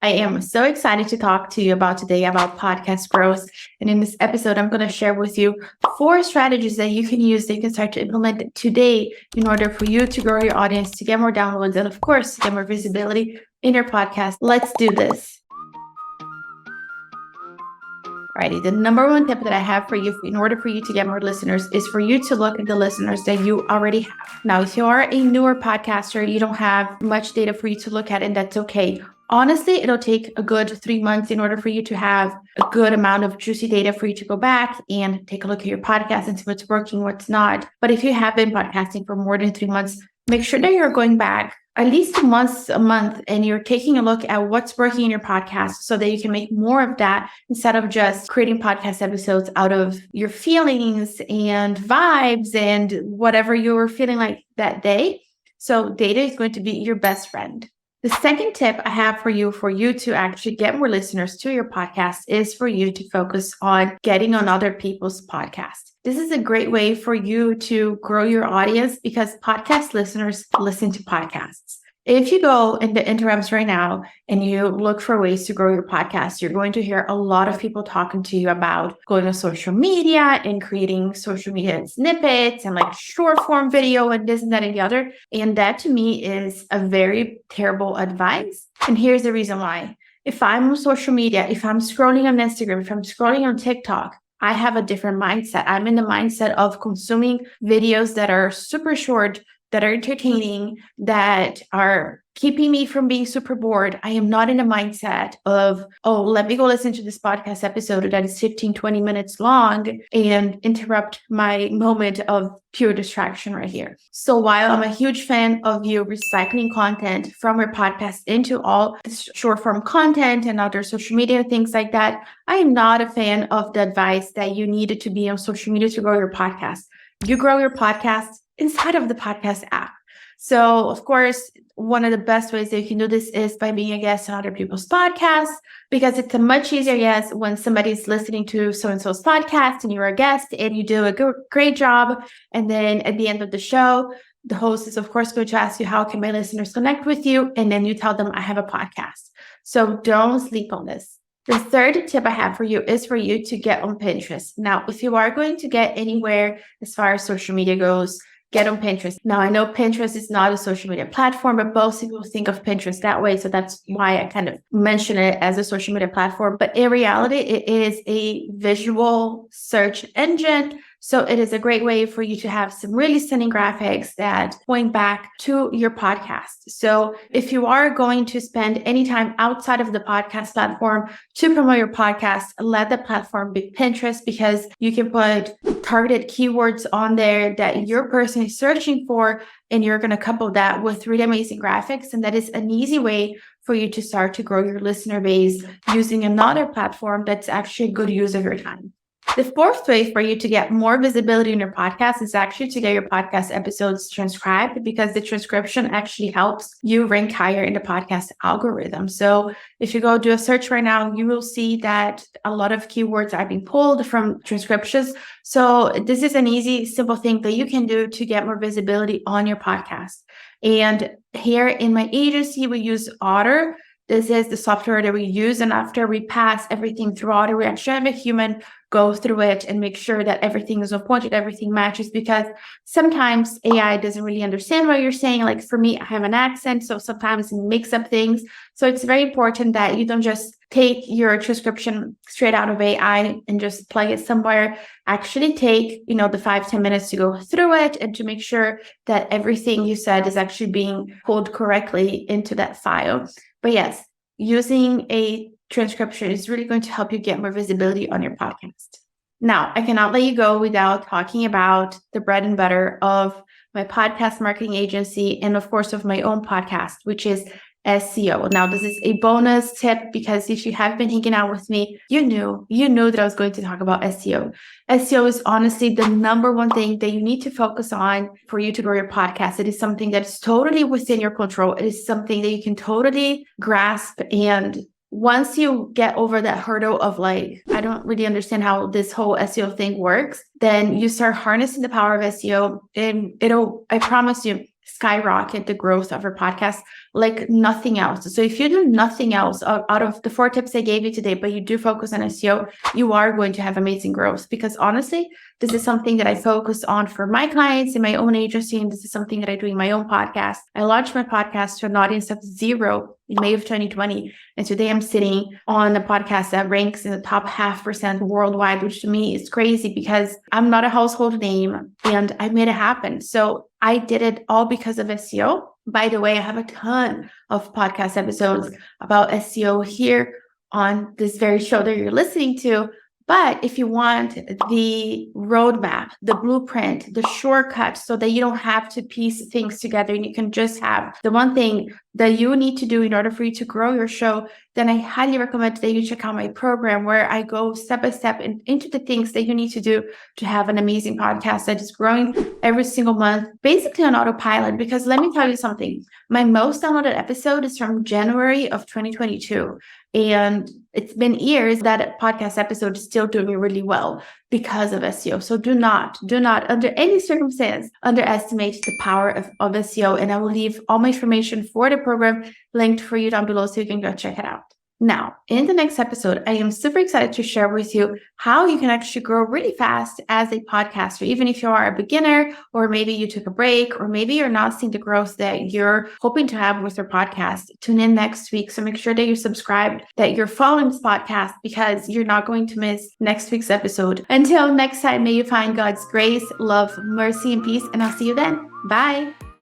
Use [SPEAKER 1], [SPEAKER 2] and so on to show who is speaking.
[SPEAKER 1] I am so excited to talk to you today about podcast growth. And in this episode, I'm going to share with you 4 strategies that you can use that you can start to implement today in order for you to grow your audience, to get more downloads, and of course, to get more visibility in your podcast. Let's do this. Alrighty, the number one tip that I have for you in order for you to get more listeners is for you to look at the listeners that you already have. Now, if you are a newer podcaster, you don't have much data for you to look at, and that's okay. Honestly, it'll take a good 3 months in order for you to have a good amount of juicy data for you to go back and take a look at your podcast and see what's working, what's not. But if you have been podcasting for more than 3 months, make sure that you're going back at least a month, and you're taking a look at what's working in your podcast so that you can make more of that instead of just creating podcast episodes out of your feelings and vibes and whatever you were feeling like that day. So data is going to be your best friend. The second tip I have for you to actually get more listeners to your podcast is for you to focus on getting on other people's podcasts. This is a great way for you to grow your audience because podcast listeners listen to podcasts. If you go into interwebs right now and you look for ways to grow your podcast, you're going to hear a lot of people talking to you about going on social media and creating social media snippets and like short form video and this and that and the other. And that to me is a very terrible advice. And here's the reason why. If I'm on social media, if I'm scrolling on Instagram, if I'm scrolling on TikTok, I have a different mindset. I'm in the mindset of consuming videos that are super short, that are entertaining, that are keeping me from being super bored. I am not in a mindset of, oh, let me go listen to this podcast episode that is 15, 20 minutes long and interrupt my moment of pure distraction right here. So while I'm a huge fan of you recycling content from your podcast into all this short form content and other social media, things like that, I am not a fan of the advice that you needed to be on social media to grow your podcast. You grow your podcast inside of the podcast app. So, of course, one of the best ways that you can do this is by being a guest on other people's podcasts, because it's a much easier yes when somebody's listening to so-and-so's podcast and you're a guest and you do a great job. And then at the end of the show, the host is, of course, going to ask you, how can my listeners connect with you? And then you tell them, I have a podcast. So don't sleep on this. The third tip I have for you is for you to get on Pinterest. Now, if you are going to get anywhere as far as social media goes, get on Pinterest. Now, I know Pinterest is not a social media platform, but most people think of Pinterest that way. So that's why I kind of mention it as a social media platform. But in reality, it is a visual search engine. So it is a great way for you to have some really stunning graphics that point back to your podcast. So if you are going to spend any time outside of the podcast platform to promote your podcast, let the platform be Pinterest, because you can put targeted keywords on there that your person is searching for, and you're going to couple that with really amazing graphics. And that is an easy way for you to start to grow your listener base using another platform that's actually a good use of your time. The fourth way for you to get more visibility in your podcast is actually to get your podcast episodes transcribed, because the transcription actually helps you rank higher in the podcast algorithm. So if you go do a search right now, you will see that a lot of keywords are being pulled from transcriptions. So this is an easy, simple thing that you can do to get more visibility on your podcast. And here in my agency, we use Otter. This is the software that we use. And after we pass everything through Otter, we actually have a human go through it and make sure that everything is on point, that everything matches, because sometimes AI doesn't really understand what you're saying. Like for me, I have an accent, so sometimes it makes up things. So it's very important that you don't just take your transcription straight out of AI and just plug it somewhere. Actually take, the 5-10 minutes to go through it and to make sure that everything you said is actually being pulled correctly into that file. But yes, using a transcription is really going to help you get more visibility on your podcast. Now, I cannot let you go without talking about the bread and butter of my podcast marketing agency and, of course, of my own podcast, which is SEO. Now, this is a bonus tip because if you have been hanging out with me, you knew that I was going to talk about SEO. SEO is honestly the number one thing that you need to focus on for you to grow your podcast. It is something that's totally within your control. It is something that you can totally grasp, and once you get over that hurdle of like, I don't really understand how this whole SEO thing works, then you start harnessing the power of SEO, and I promise you, skyrocket the growth of your podcast like nothing else. So if you do nothing else out of the 4 tips I gave you today, but you do focus on SEO, you are going to have amazing growth. Because honestly, this is something that I focus on for my clients in my own agency, and this is something that I do in my own podcast. I launched my podcast to an audience of 0 in May of 2020, and today I'm sitting on a podcast that ranks in the top 0.5% worldwide, which to me is crazy because I'm not a household name and I made it happen. So I did it all because of SEO. By the way, I have a ton of podcast episodes about SEO here on this very show that you're listening to. But if you want the roadmap, the blueprint, the shortcut, so that you don't have to piece things together and you can just have the one thing that you need to do in order for you to grow your show, then I highly recommend that you check out my program where I go step by step into the things that you need to do to have an amazing podcast that is growing every single month, basically on autopilot. Because let me tell you something, my most downloaded episode is from January of 2022. And it's been years that podcast episode is still doing really well because of SEO. So do not under any circumstance underestimate the power of SEO. And I will leave all my information for the program linked for you down below so you can go check it out. Now, in the next episode, I am super excited to share with you how you can actually grow really fast as a podcaster, even if you are a beginner, or maybe you took a break, or maybe you're not seeing the growth that you're hoping to have with your podcast. Tune in next week. So make sure that you're subscribed, that you're following this podcast, because you're not going to miss next week's episode. Until next time, may you find God's grace, love, mercy, and peace, and I'll see you then. Bye.